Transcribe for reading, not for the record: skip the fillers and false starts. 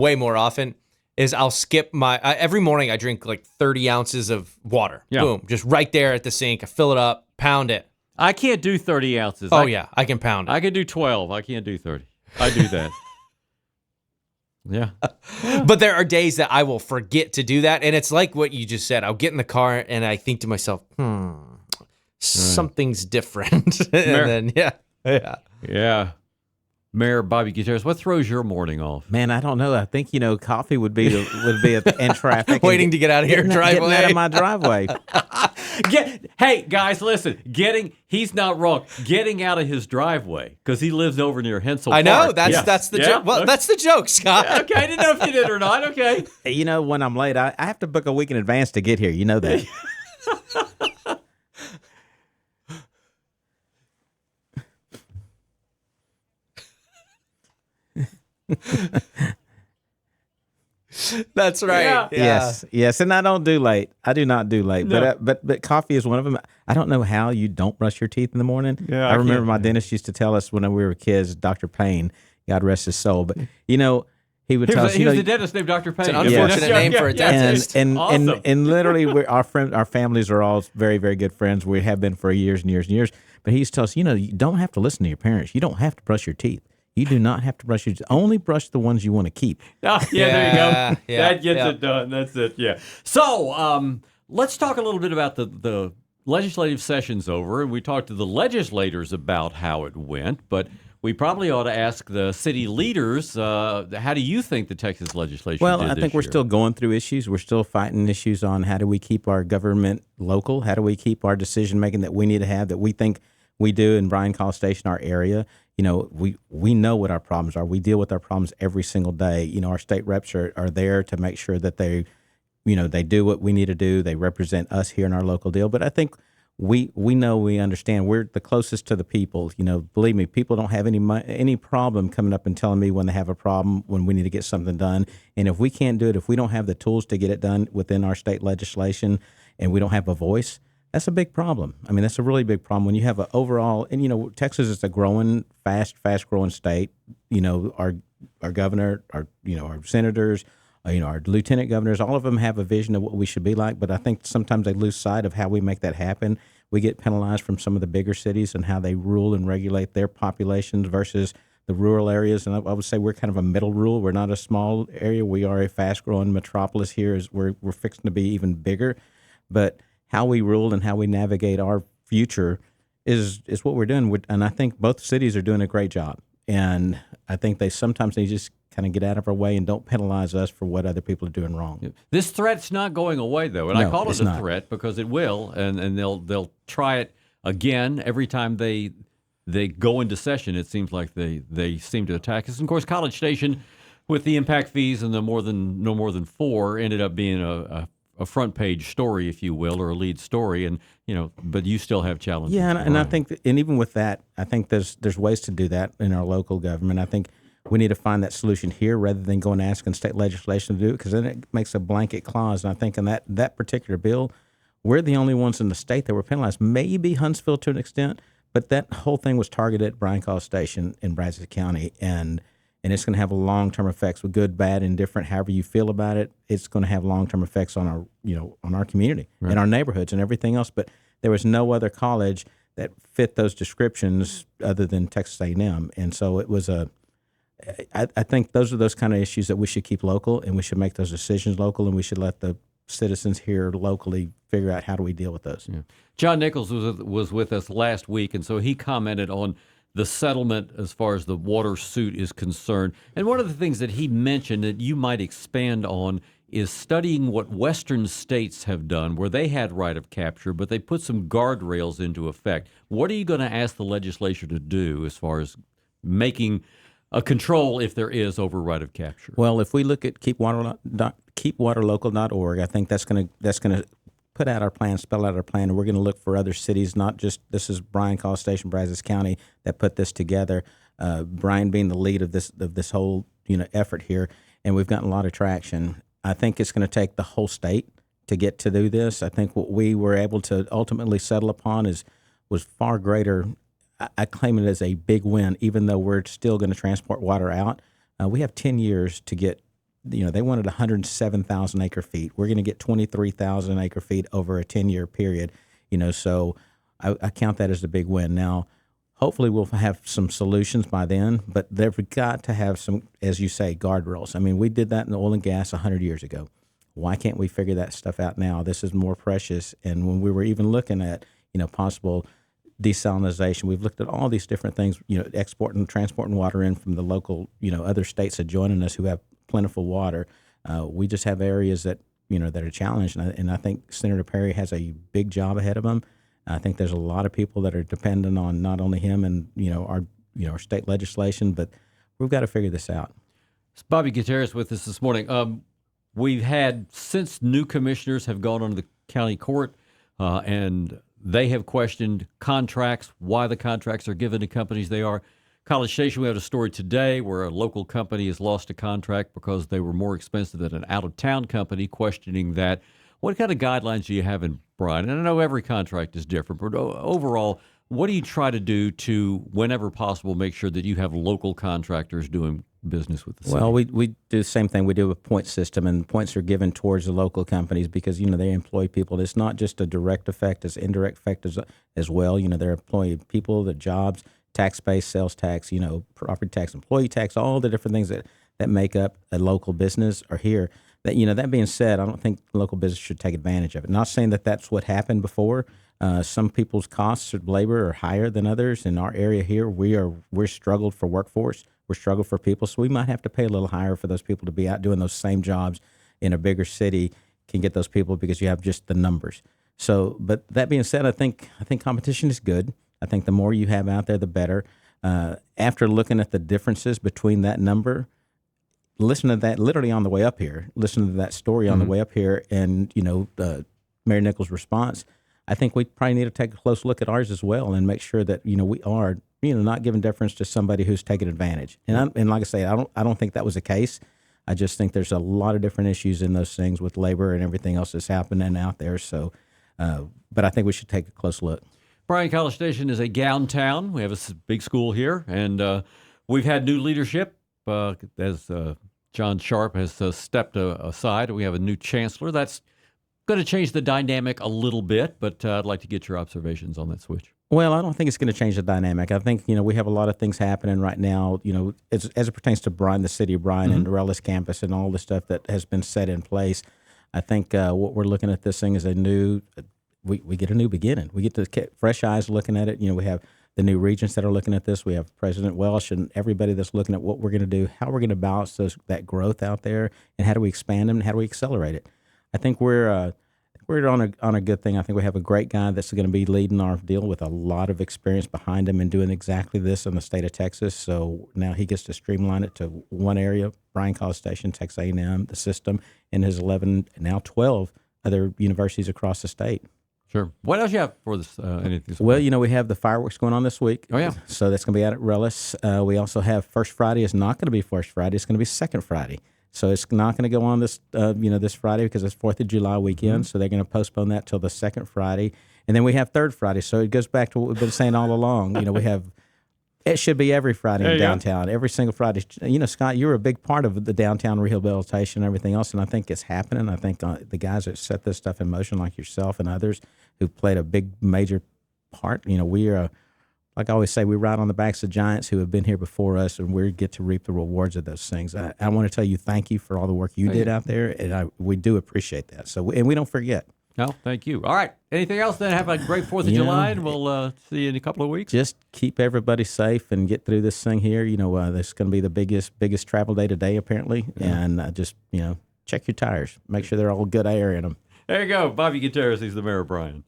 way more often is I'll skip every morning I drink like 30 ounces of water. Yeah. Boom. Just right there at the sink. I fill it up, pound it. I can't do 30 ounces. Yeah. I can pound it. I can do 12. I can't do 30. I do that. Yeah. But there are days that I will forget to do that. And it's like what you just said. I'll get in the car and I think to myself, something's different. And then, Yeah. Mayor Bobby Gutierrez, what throws your morning off? Man, I don't know. I think, coffee would be in traffic. Waiting to get out of your driveway. Getting out of my driveway. Hey, guys, listen. He's not wrong. Getting out of his driveway because he lives over near Hensel Park. I know. That's the joke. Well, that's the joke, Scott. Yeah, okay, I didn't know if you did or not. Okay. When I'm late, I have to book a week in advance to get here. You know that. That's right. Yeah. Yes, and I don't do late. I do not do late. No. But coffee is one of them. I don't know how you don't brush your teeth in the morning. Yeah, I remember my dentist used to tell us when we were kids, Dr. Payne, God rest his soul, but he would tell us. He was a dentist named Dr. Payne. It's an unfortunate name for a dentist. And literally, our families are all very, very good friends. We have been for years and years and years. But he used to tell us, you don't have to listen to your parents. You don't have to brush your teeth. You do not have to brush your teeth. Only brush the ones you want to keep. Oh, there you go. Yeah, That gets it done. That's it. Yeah. So let's talk a little bit about the legislative session's over, and we talked to the legislators about how it went, but we probably ought to ask the city leaders, how do you think the Texas legislature Well, did I think we're still going through issues. We're still fighting issues on how do we keep our government local? How do we keep our decision-making that we need to have, that we think we do in Bryan, College Station, our area? We know what our problems are. We deal with our problems every single day. Our state reps are there to make sure that they do what we need to do. They represent us here in our local deal. But I think we know, we understand. We're the closest to the people. Believe me, people don't have any problem coming up and telling me when they have a problem, when we need to get something done. And if we can't do it, if we don't have the tools to get it done within our state legislation, and we don't have a voice, that's a big problem. I mean, that's a really big problem when you have an overall, and Texas is a growing, fast growing state. Our governor, our senators, our lieutenant governors, all of them have a vision of what we should be like. But I think sometimes they lose sight of how we make that happen. We get penalized from some of the bigger cities and how they rule and regulate their populations versus the rural areas. And I would say we're kind of a middle rule. We're not a small area. We are a fast growing metropolis here. We're fixing to be even bigger. But how we rule and how we navigate our future is what we're doing. And I think both cities are doing a great job. And I think they sometimes just kind of get out of our way and don't penalize us for what other people are doing wrong. This threat's not going away, though, and No, I call it it's a not. threat because it will, and they'll try it again every time they go into session. It seems like they seem to attack us. And of course, College Station, with the impact fees and no more than 4, ended up being a front page story, if you will, or a lead story, and but you still have challenges. Yeah, and I think, and even with that, I think there's ways to do that in our local government. I think we need to find that solution here rather than going and asking state legislation to do it, because then it makes a blanket clause. And I think in that particular bill, we're the only ones in the state that were penalized. Maybe Huntsville to an extent, but that whole thing was targeted at Bryan College Station in Brazos County, and it's going to have long-term effects with good, bad, indifferent, however you feel about it. It's going to have long-term effects on our community and our neighborhoods and everything else. But there was no other college that fit those descriptions other than Texas A&M. And so it was I think those are those kind of issues that we should keep local, and we should make those decisions local, and we should let the citizens here locally figure out how do we deal with those. Yeah. John Nichols was with us last week, and so he commented on the settlement as far as the water suit is concerned. And one of the things that he mentioned that you might expand on is studying what Western states have done where they had right of capture, but they put some guardrails into effect. What are you going to ask the legislature to do as far as making a control, if there is, over right of capture? Well, if we look at keepwaterlocal.org, I think that's going to put out our plan, spell out our plan, and we're going to look for other cities, not just, this is Bryan, College Station, Brazos County, that put this together. Bryan being the lead of this whole effort here, and we've gotten a lot of traction. I think it's going to take the whole state to get to do this. I think what we were able to ultimately settle upon was far greater. I claim it as a big win, even though we're still going to transport water out. We have 10 years to get they wanted 107,000 acre feet. We're going to get 23,000 acre feet over a 10-year period. So I count that as a big win. Now, hopefully we'll have some solutions by then, but they've got to have some, as you say, guardrails. I mean, we did that in oil and gas 100 years ago. Why can't we figure that stuff out now? This is more precious. And when we were even looking at, possible desalinization, we've looked at all these different things, exporting, transporting water in from the local, other states that joining us who have plentiful water. We just have areas that, that are challenged. And I think Senator Perry has a big job ahead of him. I think there's a lot of people that are dependent on not only him and, our state legislation, but we've got to figure this out. It's Bobby Gutierrez with us this morning. We've had, since new commissioners have gone on to the county court, and they have questioned contracts, why the contracts are given to companies they are. College Station, we had a story today where a local company has lost a contract because they were more expensive than an out-of-town company, questioning that. What kind of guidelines do you have in Bryan? And I know every contract is different, but overall, what do you try to do to, whenever possible, make sure that you have local contractors doing business with the city? Well, we do the same thing. We do a point system, and points are given towards the local companies because, they employ people. It's not just a direct effect, it's indirect effect as well. They're employing people, the jobs, tax base, sales tax, property tax, employee tax, all the different things that make up a local business are here. That being said, I don't think local business should take advantage of it. Not saying that that's what happened before. Some people's costs of labor are higher than others. In our area here, we're struggled for workforce. We're struggled for people, so we might have to pay a little higher for those people to be out doing those same jobs in a bigger city. Can get those people because you have just the numbers. So, but that being said, I think competition is good. I think the more you have out there, the better. After looking at the differences between that number, listen to that literally on the way up here. Listen to that story on the way up here, and Mayor Nichols' response. I think we probably need to take a close look at ours as well and make sure that we are not giving deference to somebody who's taking advantage. And like I say, I don't think that was the case. I just think there's a lot of different issues in those things with labor and everything else that's happening out there. So, but I think we should take a close look. Bryan College Station is a gown town. We have a big school here, and we've had new leadership as John Sharp has stepped aside. We have a new chancellor. That's going to change the dynamic a little bit, but I'd like to get your observations on that switch. Well, I don't think it's going to change the dynamic. I think, we have a lot of things happening right now, as it pertains to Bryan, the city of Bryan, and Norellis campus and all the stuff that has been set in place. I think what we're looking at this thing is we get a new beginning. We get to fresh eyes looking at it. We have the new regents that are looking at this. We have President Welsh and everybody that's looking at what we're going to do, how we're going to balance that growth out there, and how do we expand them, and how do we accelerate it. I think we're on a good thing. I think we have a great guy that's going to be leading our deal with a lot of experience behind him and doing exactly this in the state of Texas. So now he gets to streamline it to one area, Bryan College Station, Texas A&M, the system, and his 11, now 12 other universities across the state. Sure. What else you have for this? Anything? Well, we have the fireworks going on this week. Oh, yeah. So that's going to be out at Rellis. We also have First Friday is not going to be First Friday. It's going to be Second Friday. So it's not going to go on this, this Friday because it's 4th of July weekend. So they're going to postpone that till the second Friday. And then we have Third Friday. So it goes back to what we've been saying all along. We have, it should be every Friday in downtown, every single Friday. Scott, you were a big part of the downtown rehabilitation and everything else. And I think it's happening. I think the guys that set this stuff in motion, like yourself and others who played a big, major part, we are, like I always say, we ride on the backs of giants who have been here before us, and we get to reap the rewards of those things. I want to tell you thank you for all the work you did out there, and we do appreciate that. So, and we don't forget. No, thank you. All right. Anything else then? Have a great 4th of July, and we'll see you in a couple of weeks. Just keep everybody safe and get through this thing here. This is going to be the biggest travel day today, apparently, and just, check your tires. Make sure they're all good air in them. There you go. Bobby Gutierrez, he's the mayor of Bryan.